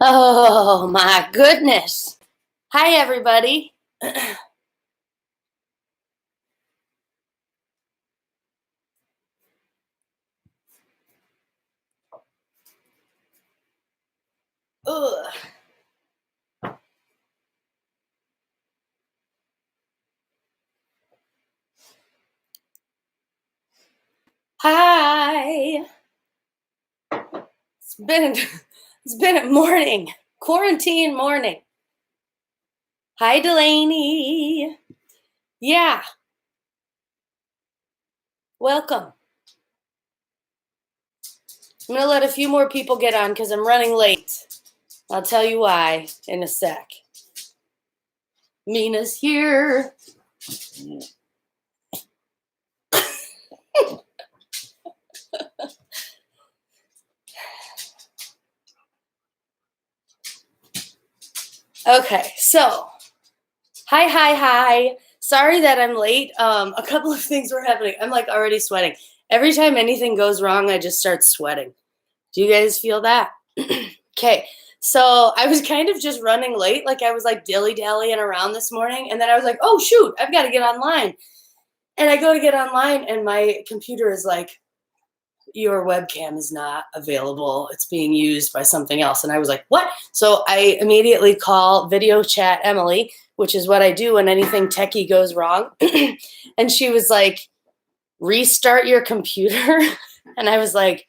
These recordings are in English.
Oh my goodness. Hi, everybody. Ugh. Hi. It's been it's been a morning. Quarantine morning. Hi, Delaney. Yeah, welcome. I'm gonna let a few more people get on because I'm running late. I'll tell you why in a sec. Mina's here. Okay, so hi. Sorry that I'm late. A couple of things were happening. I'm like already sweating. Every time anything goes wrong, I just start sweating. Do you guys feel that? Okay, so I was kind of just running late. Like I was like dilly-dallying around this morning. And then I was like, oh, shoot, I've got to get online. And I go to get online, and my computer is like, your webcam is not available. It's being used by something else. And I was like, what? So I immediately call Video Chat Emily, which is what I do when anything techie goes wrong. And she was like, restart your computer. And I was like,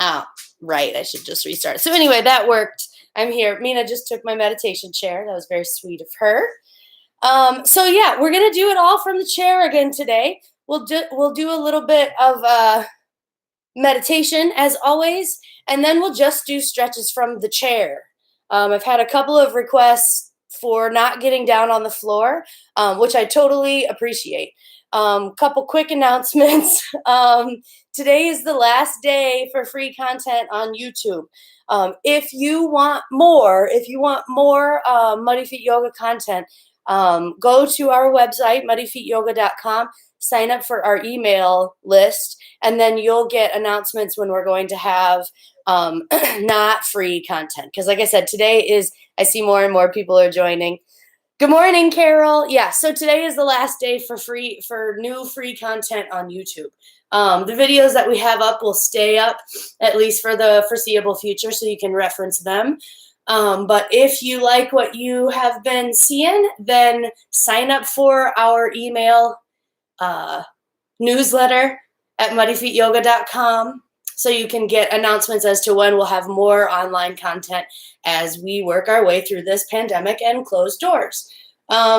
oh, right, I should just restart. So anyway, that worked. I'm here. Mina just took my meditation chair. That was very sweet of her. So yeah, we're gonna do it all from the chair again today. We'll do a little bit of meditation as always, and then we'll just do stretches from the chair. I've had a couple of requests for not getting down on the floor, which I totally appreciate. Couple quick announcements. Today is the last day for free content on YouTube. If you want more Muddy Feet Yoga content, go to our website, muddyfeetyoga.com, sign up for our email list, and then you'll get announcements when we're going to have not free content. Because like I said, I see more and more people are joining. Good morning, Carol. Yeah, so today is the last day for new free content on YouTube. The videos that we have up will stay up at least for the foreseeable future, so you can reference them. But if you like what you have been seeing, then sign up for our email newsletter at muddyfeetyoga.com so you can get announcements as to when we'll have more online content as we work our way through this pandemic and closed doors.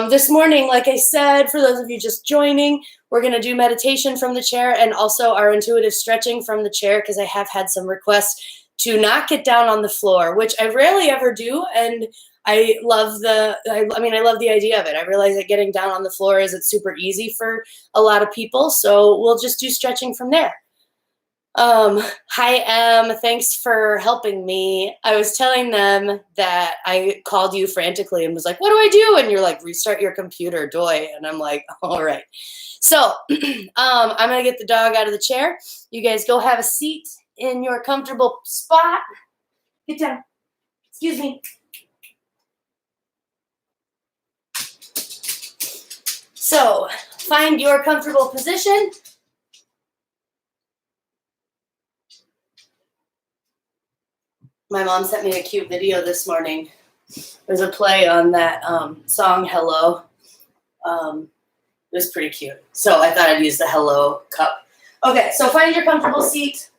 This morning, like I said, for those of you just joining, we're going to do meditation from the chair and also our intuitive stretching from the chair, because I have had some requests to not get down on the floor, which I rarely ever do, and I love the idea of it. I realize that getting down on the floor isn't super easy for a lot of people, so we'll just do stretching from there. Hi, Em. Thanks for helping me. I was telling them that I called you frantically and was like, what do I do? And you're like, restart your computer, doy. And I'm like, all right. So I'm going to get the dog out of the chair. You guys go have a seat in your comfortable spot. Get down. Excuse me. So find your comfortable position. My mom sent me a cute video this morning. There's a play on that song, Hello. It was pretty cute. So I thought I'd use the Hello cup. Okay, so find your comfortable seat.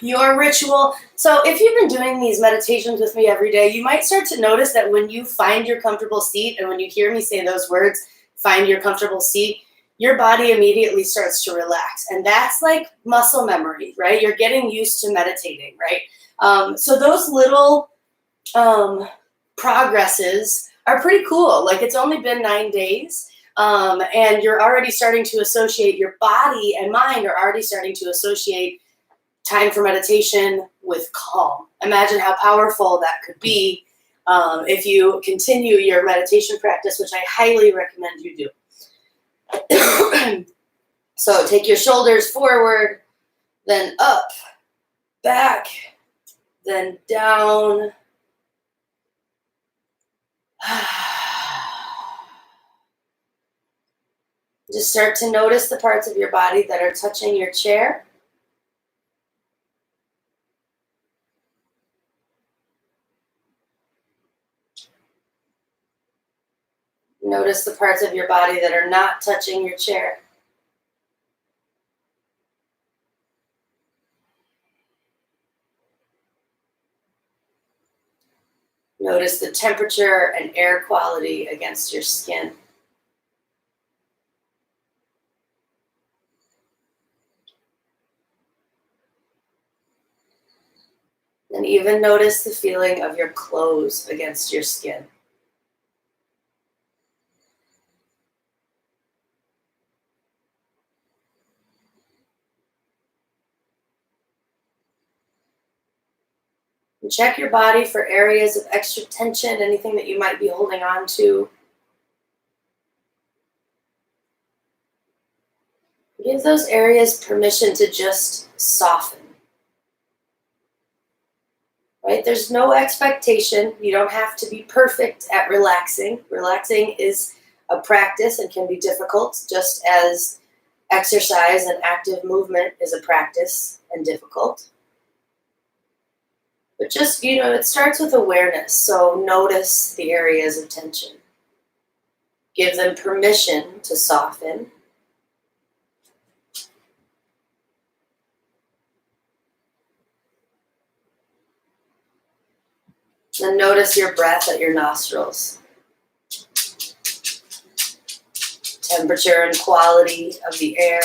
Your ritual. So if you've been doing these meditations with me every day, you might start to notice that when you find your comfortable seat, and when you hear me say those words, find your comfortable seat, your body immediately starts to relax. And that's like muscle memory, right? You're getting used to meditating, right? So those little progresses are pretty cool. Like, it's only been 9 days. And you're already starting to associate, your body and mind are already starting to associate time for meditation with calm. Imagine how powerful that could be if you continue your meditation practice, which I highly recommend you do. So take your shoulders forward, then up, back, then down. Just start to notice the parts of your body that are touching your chair. Notice the parts of your body that are not touching your chair. Notice the temperature and air quality against your skin. And even notice the feeling of your clothes against your skin. And check your body for areas of extra tension, anything that you might be holding on to. Give those areas permission to just soften. Right? There's no expectation. You don't have to be perfect at relaxing. Relaxing is a practice and can be difficult, just as exercise and active movement is a practice and difficult. But just, it starts with awareness. So notice the areas of tension. Give them permission to soften. Then notice your breath at your nostrils. Temperature and quality of the air.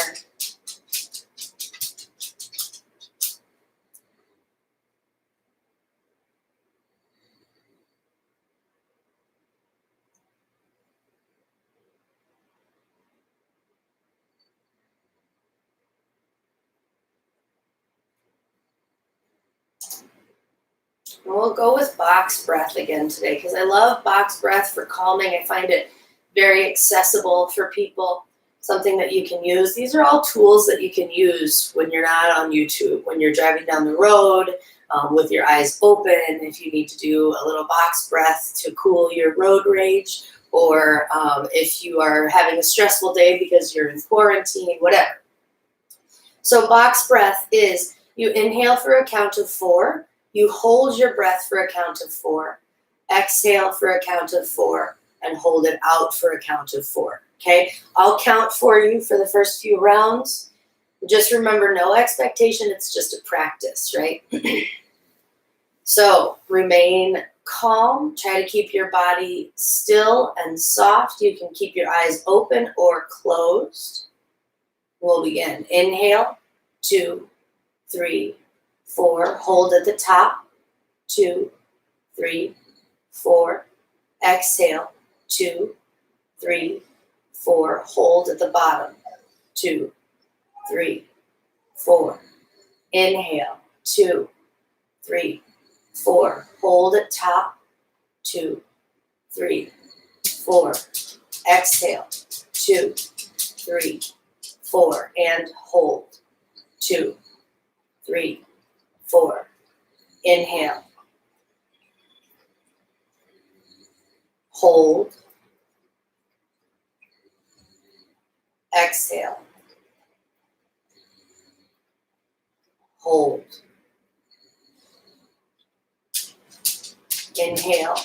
And we'll go with box breath again today because I love box breath for calming. I find it very accessible for people, something that you can use. These are all tools that you can use when you're not on YouTube, when you're driving down the road with your eyes open, if you need to do a little box breath to cool your road rage, or if you are having a stressful day because you're in quarantine, whatever. So box breath is you inhale for a count of 4, you hold your breath for a count of 4, exhale for a count of 4, and hold it out for a count of 4. Okay, I'll count for you for the first few rounds. Just remember, no expectation, it's just a practice, right? So remain calm, try to keep your body still and soft. You can keep your eyes open or closed. We'll begin. Inhale, 2, 3, 4. Hold at the top, 2, 3, 4. Exhale, 2, 3, 4. Hold at the bottom, 2, 3, 4. Inhale, 2, 3, 4. Hold at top, 2, 3, 4. Exhale, 2, 3, 4. And hold, 2, 3, 4. Inhale. Hold. Exhale. Hold. Inhale.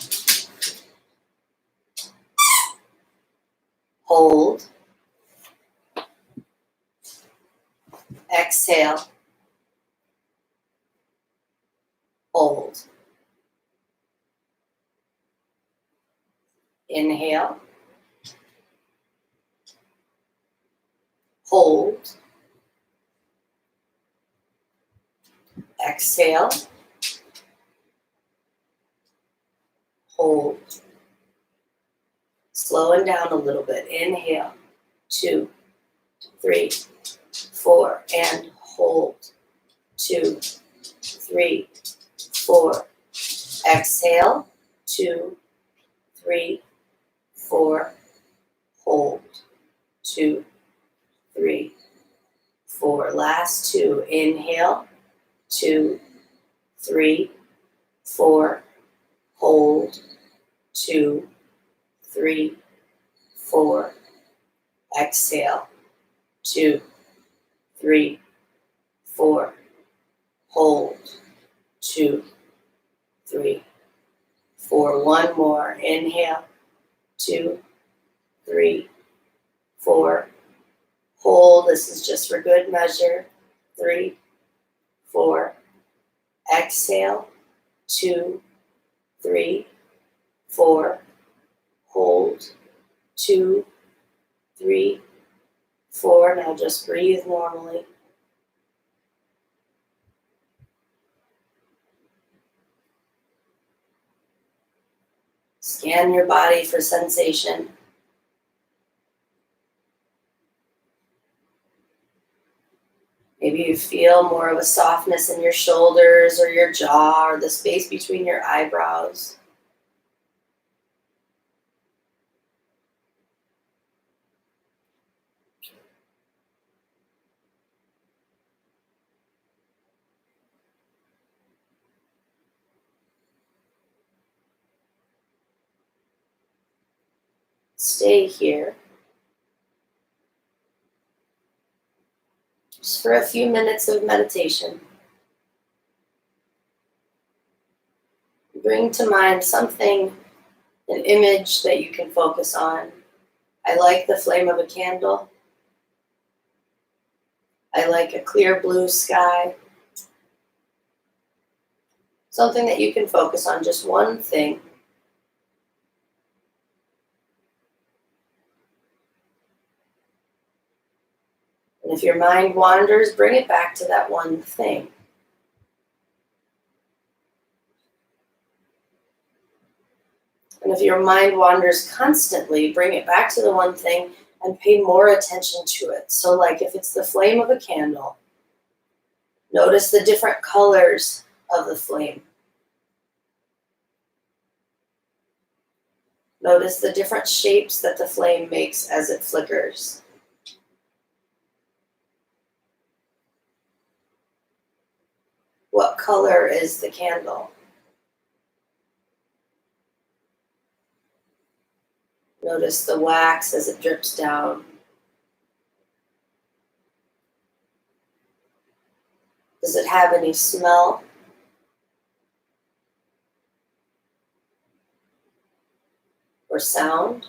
Hold. Exhale. Hold. Inhale. Hold. Exhale. Hold. Slowing down a little bit. Inhale. 2, 3, 4. And hold. 2, 3, 4. Exhale. 2, 3, 4. Hold. 2, 3, 4. Last 2. Inhale. 2, 3, 4. Hold. 2, 3, 4. Exhale. 2, 3, 4. Hold. 2, 3, 4. One more. Inhale. 2, 3, 4. Hold. This is just for good measure. 3, 4. Exhale. 2, 3, 4. Hold. 2, 3, 4. Now just breathe normally. Scan your body for sensation. Maybe you feel more of a softness in your shoulders or your jaw or the space between your eyebrows. Stay here just for a few minutes of meditation. Bring to mind something, an image that you can focus on. I like the flame of a candle. I like a clear blue sky. Something that you can focus on, just one thing. And if your mind wanders, bring it back to that one thing. And if your mind wanders constantly, bring it back to the one thing and pay more attention to it. So like if it's the flame of a candle, notice the different colors of the flame. Notice the different shapes that the flame makes as it flickers. What color is the candle? Notice the wax as it drips down. Does it have any smell? Or sound?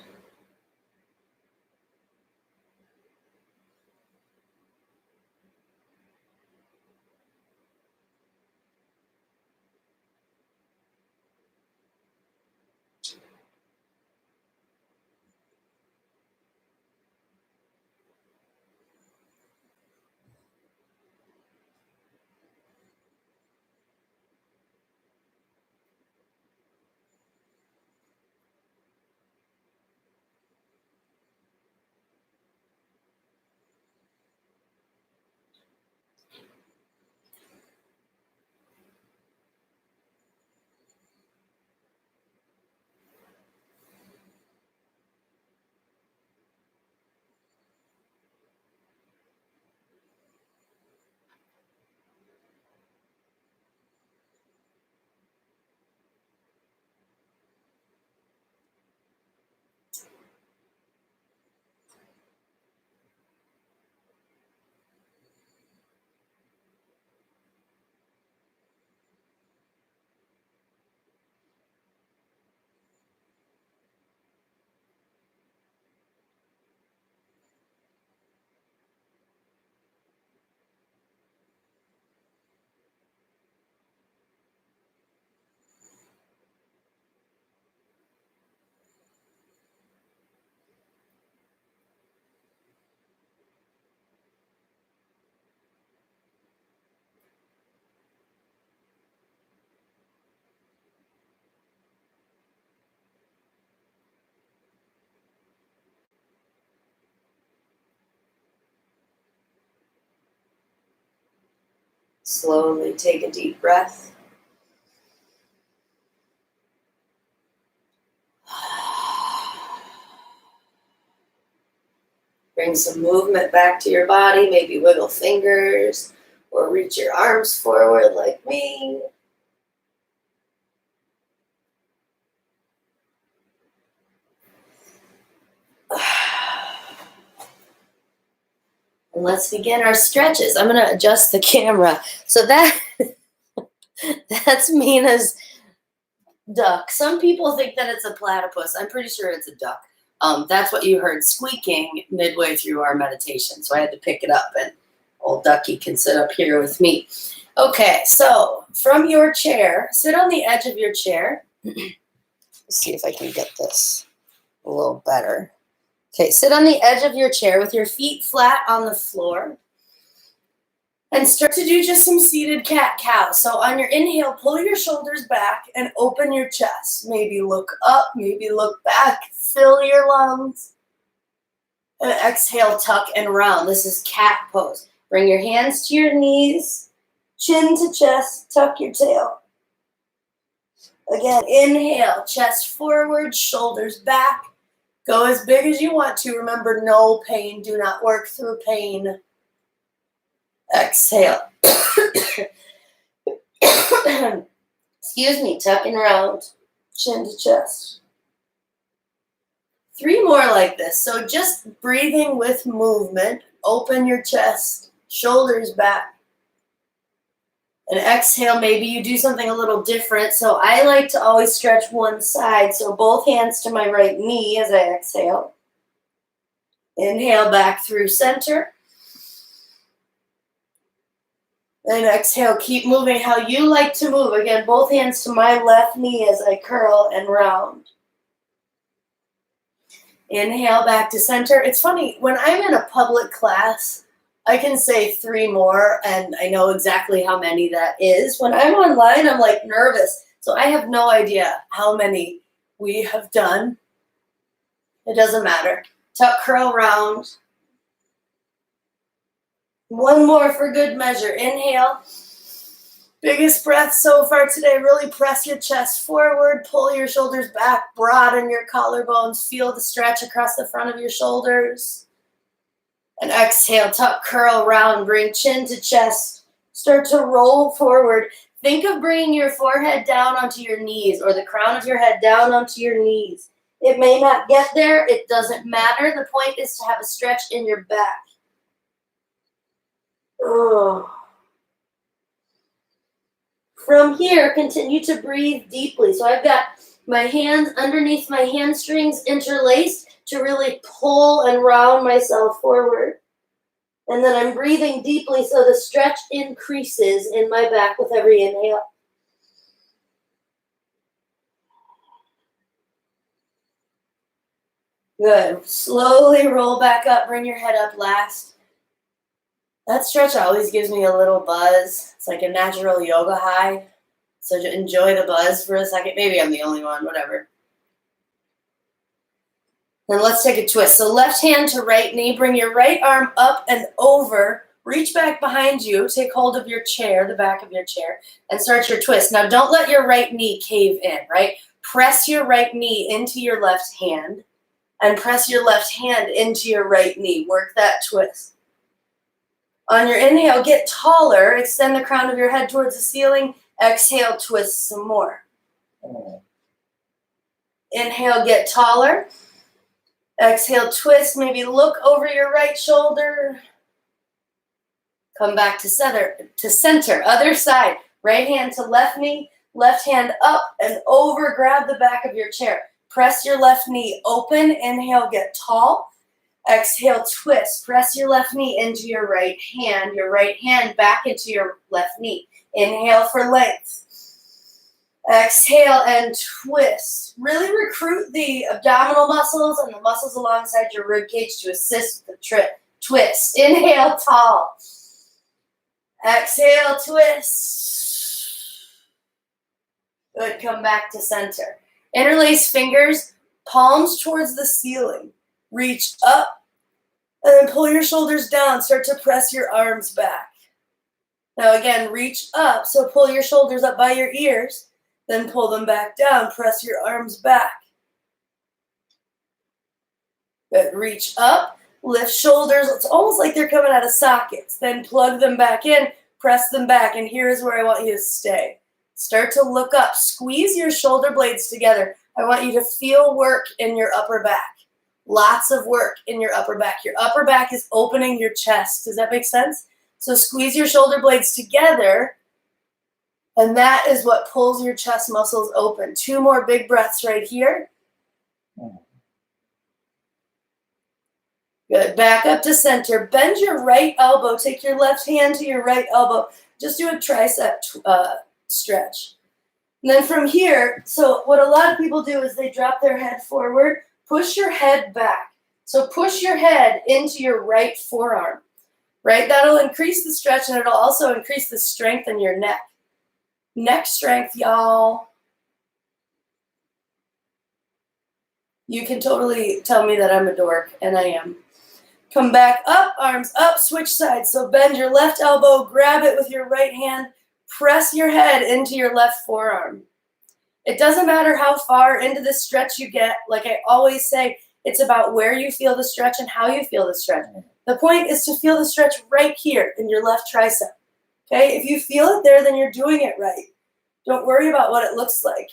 Slowly take a deep breath. Bring bring some movement back to your body. Maybe wiggle fingers or reach your arms forward like me. And let's begin our stretches. I'm going to adjust the camera. So that's Mina's duck. Some people think that it's a platypus. I'm pretty sure it's a duck. That's what you heard squeaking midway through our meditation. So I had to pick it up, and old Ducky can sit up here with me. Okay, so from your chair, sit on the edge of your chair. Let's see if I can get this a little better. Okay, sit on the edge of your chair with your feet flat on the floor. And start to do just some seated cat-cow. So on your inhale, pull your shoulders back and open your chest. Maybe look up, maybe look back. Fill your lungs. And exhale, tuck and round. This is cat pose. Bring your hands to your knees, chin to chest, tuck your tail. Again, inhale, chest forward, shoulders back. Go as big as you want to. Remember, no pain. Do not work through pain. Exhale. Excuse me, tuck and round, chin to chest. 3 more like this. So just breathing with movement. Open your chest, shoulders back. And exhale, maybe you do something a little different. So I like to always stretch one side. So both hands to my right knee as I exhale. Inhale back through center. And exhale, keep moving how you like to move. Again, both hands to my left knee as I curl and round. Inhale back to center. It's funny, when I'm in a public class, I can say 3 more, and I know exactly how many that is. When I'm online, I'm like nervous. So I have no idea how many we have done. It doesn't matter. Tuck, curl, round. 1 more for good measure. Inhale. Biggest breath so far today. Really press your chest forward. Pull your shoulders back. Broaden your collarbones. Feel the stretch across the front of your shoulders. And exhale. Tuck, curl, round. Bring chin to chest. Start to roll forward. Think of bringing your forehead down onto your knees or the crown of your head down onto your knees. It may not get there. It doesn't matter. The point is to have a stretch in your back. Oh. From here, continue to breathe deeply. So I've got my hands underneath my hamstrings interlaced to really pull and round myself forward. And then I'm breathing deeply so the stretch increases in my back with every inhale. Good. Slowly roll back up. Bring your head up last. That stretch always gives me a little buzz. It's like a natural yoga high. So enjoy the buzz for a second. Maybe I'm the only one, whatever. Then let's take a twist. So left hand to right knee. Bring your right arm up and over. Reach back behind you. Take hold of your chair, the back of your chair, and start your twist. Now don't let your right knee cave in, right? Press your right knee into your left hand and press your left hand into your right knee. Work that twist. On your inhale, get taller. Extend the crown of your head towards the ceiling. Exhale, twist some more. Inhale, get taller. Exhale, twist. Maybe look over your right shoulder. Come back to center. Other side. Right hand to left knee. Left hand up and over. Grab the back of your chair. Press your left knee open. Inhale, get tall. Exhale, twist. Press your left knee into your right hand back into your left knee. Inhale for length. Exhale and twist. Really recruit the abdominal muscles and the muscles alongside your rib cage to assist the twist. Inhale, tall. Exhale, twist. Good, come back to center. Interlace fingers, palms towards the ceiling. Reach up, and then pull your shoulders down. Start to press your arms back. Now again, reach up, so pull your shoulders up by your ears, then pull them back down. Press your arms back. Good. Reach up, Lift shoulders. It's almost like they're coming out of sockets. Then plug them back in, press them back, and here is where I want you to stay. Start to look up. Squeeze your shoulder blades together. I want you to feel work in your upper back. Lots of work in your upper back. Your upper back is opening your chest. Does that make sense? So squeeze your shoulder blades together, and that is what pulls your chest muscles open. 2 more big breaths right here. Good. Back up to center. Bend your right elbow. Take your left hand to your right elbow. Just do a tricep stretch. And then from here, so what a lot of people do is they drop their head forward. Push your head back. So push your head into your right forearm, right? That'll increase the stretch, and it'll also increase the strength in your neck. Neck strength, y'all. You can totally tell me that I'm a dork, and I am. Come back up, arms up, switch sides. So bend your left elbow, grab it with your right hand, press your head into your left forearm. It doesn't matter how far into the stretch you get. Like I always say, it's about where you feel the stretch and how you feel the stretch. The point is to feel the stretch right here in your left tricep. Okay? If you feel it there, then you're doing it right. Don't worry about what it looks like.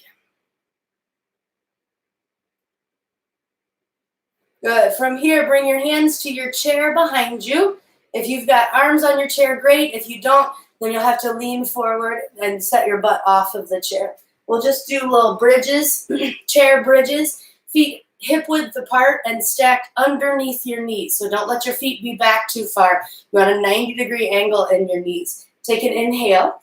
Good. From here, bring your hands to your chair behind you. If you've got arms on your chair, great. If you don't, then you'll have to lean forward and set your butt off of the chair. We'll just do little bridges, chair bridges, feet hip width apart and stacked underneath your knees. So don't let your feet be back too far. You want a 90-degree angle in your knees. Take an inhale.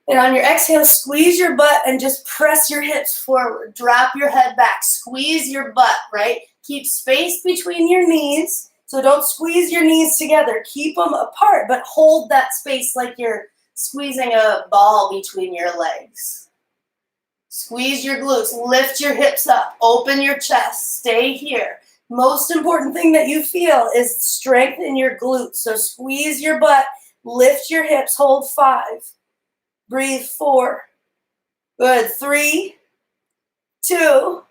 And on your exhale, squeeze your butt and just press your hips forward. Drop your head back. Squeeze your butt, right? Keep space between your knees. So don't squeeze your knees together. Keep them apart, but hold that space like you're squeezing a ball between your legs. Squeeze your glutes. Lift your hips up. Open your chest. Stay here. Most important thing that you feel is strength in your glutes. So squeeze your butt. Lift your hips. Hold 5. Breathe 4. Good. 3, 2,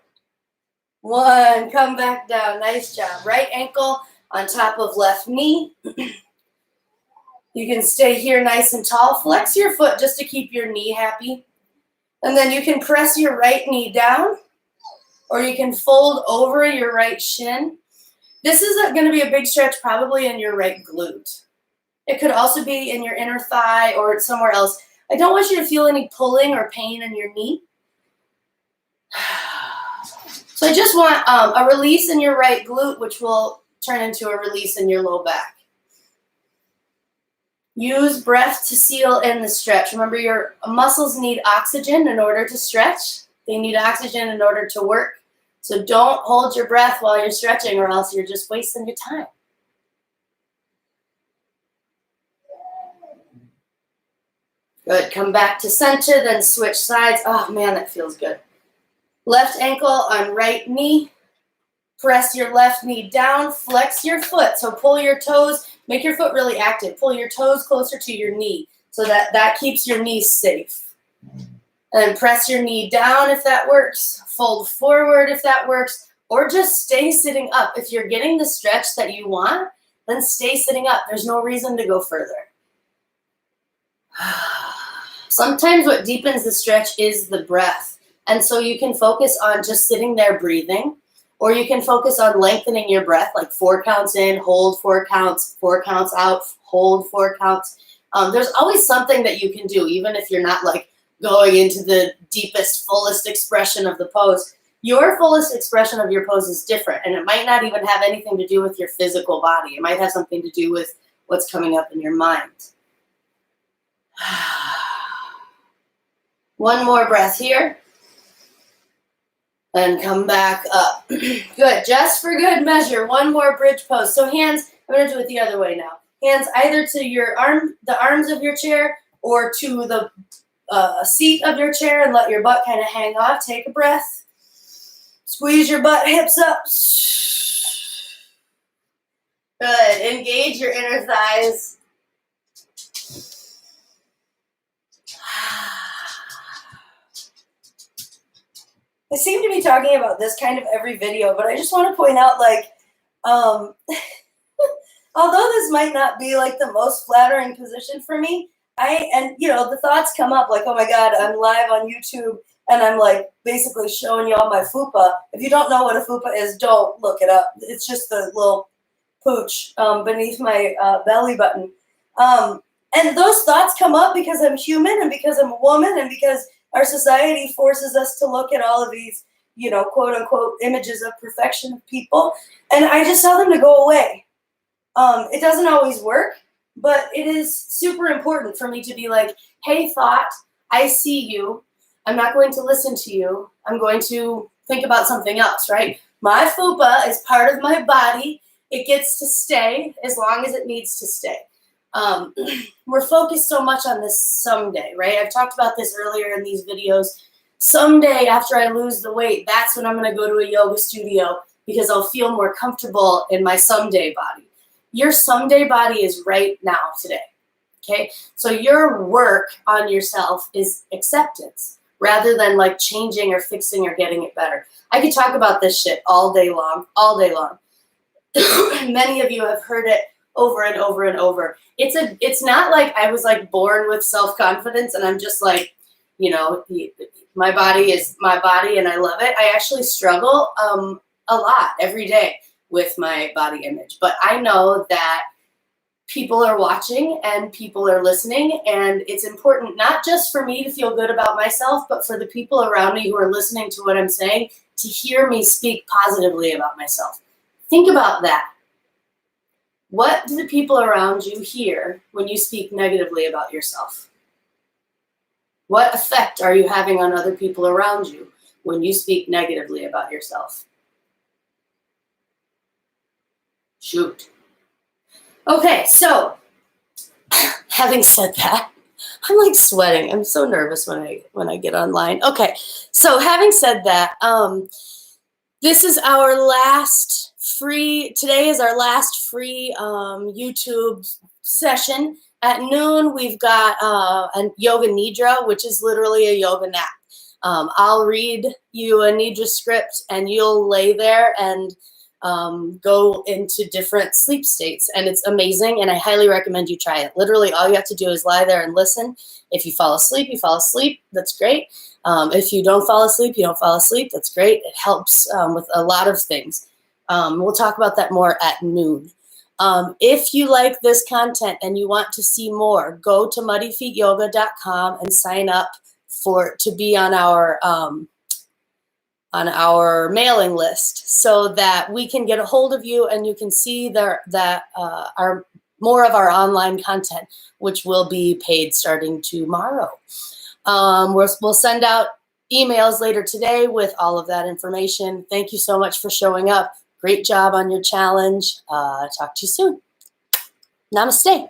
1. Come back down. Nice job. Right ankle on top of left knee. You can stay here nice and tall. Flex your foot just to keep your knee happy. And then you can press your right knee down, or you can fold over your right shin. This is going to be a big stretch probably in your right glute. It could also be in your inner thigh or somewhere else. I don't want you to feel any pulling or pain in your knee. So I just want a release in your right glute, which will turn into a release in your low back. Use breath to seal in the stretch. Remember, your muscles need oxygen in order to stretch. They need oxygen in order to work. So don't hold your breath while you're stretching, or else you're just wasting your time. Good. Come back to center, then switch sides. Oh, man, that feels good. Left ankle on right knee. Press your left knee down. Flex your foot. So pull your toes. Make your foot really active. Pull your toes closer to your knee so that keeps your knees safe. And press your knee down if that works. Fold forward if that works. Or just stay sitting up. If you're getting the stretch that you want, then stay sitting up. There's no reason to go further. Sometimes what deepens the stretch is the breath. And so you can focus on just sitting there breathing, or you can focus on lengthening your breath, like 4 counts in, hold 4 counts, 4 counts out, hold 4 counts. There's always something that you can do, even if you're not like going into the deepest, fullest expression of the pose. Your fullest expression of your pose is different, and it might not even have anything to do with your physical body. It might have something to do with what's coming up in your mind. One more breath here. And come back up. Good. Just for good measure, one more bridge pose. So hands, I'm going to do it the other way now. Hands either to the arms of your chair, or to the seat of your chair, and let your butt kind of hang off. Take a breath. Squeeze your butt, hips up. Good. Engage your inner thighs. I seem to be talking about this kind of every video, but I just want to point out, like, Um, although this might not be like the most flattering position for me, the thoughts come up like, oh my God, I'm live on YouTube and I'm like basically showing you all my fupa. If you don't know what a fupa is, don't look it up. It's just the little pooch beneath my belly button. And those thoughts come up because I'm human and because I'm a woman and because our society forces us to look at all of these, quote unquote images of perfection of people. And I just tell them to go away. It doesn't always work, but it is super important for me to be like, hey, thought, I see you. I'm not going to listen to you. I'm going to think about something else, right? My fupa is part of my body. It gets to stay as long as it needs to stay. We're focused so much on this someday, right? I've talked about this earlier in these videos. Someday after I lose the weight, that's when I'm going to go to a yoga studio because I'll feel more comfortable in my someday body. Your someday body is right now, today, okay? So your work on yourself is acceptance rather than like changing or fixing or getting it better. I could talk about this shit all day long, all day long. Many of you have heard it over and over and over. It's not like I was like born with self-confidence and I'm just like, my body is my body and I love it. I actually struggle a lot every day with my body image, but I know that people are watching and people are listening, and it's important not just for me to feel good about myself, but for the people around me who are listening to what I'm saying to hear me speak positively about myself. Think about that. What do the people around you hear when you speak negatively about yourself? What effect are you having on other people around you when you speak negatively about yourself? Shoot. Okay, so having said that, I'm like sweating. I'm so nervous when I get online. Okay, so having said that, this is our last today is our last free YouTube session. At noon, we've got a yoga nidra, which is literally a yoga nap. I'll read you a nidra script and you'll lay there and go into different sleep states. And it's amazing. And I highly recommend you try it. Literally, all you have to do is lie there and listen. If you fall asleep, you fall asleep. That's great. If you don't fall asleep, you don't fall asleep. That's great. It helps with a lot of things. We'll talk about that more at noon. If you like this content and you want to see more, go to muddyfeetyoga.com and sign up to be on our mailing list so that we can get a hold of you and you can see our more of our online content, which will be paid starting tomorrow. We'll send out emails later today with all of that information. Thank you so much for showing up. Great job on your challenge. Talk to you soon. Namaste.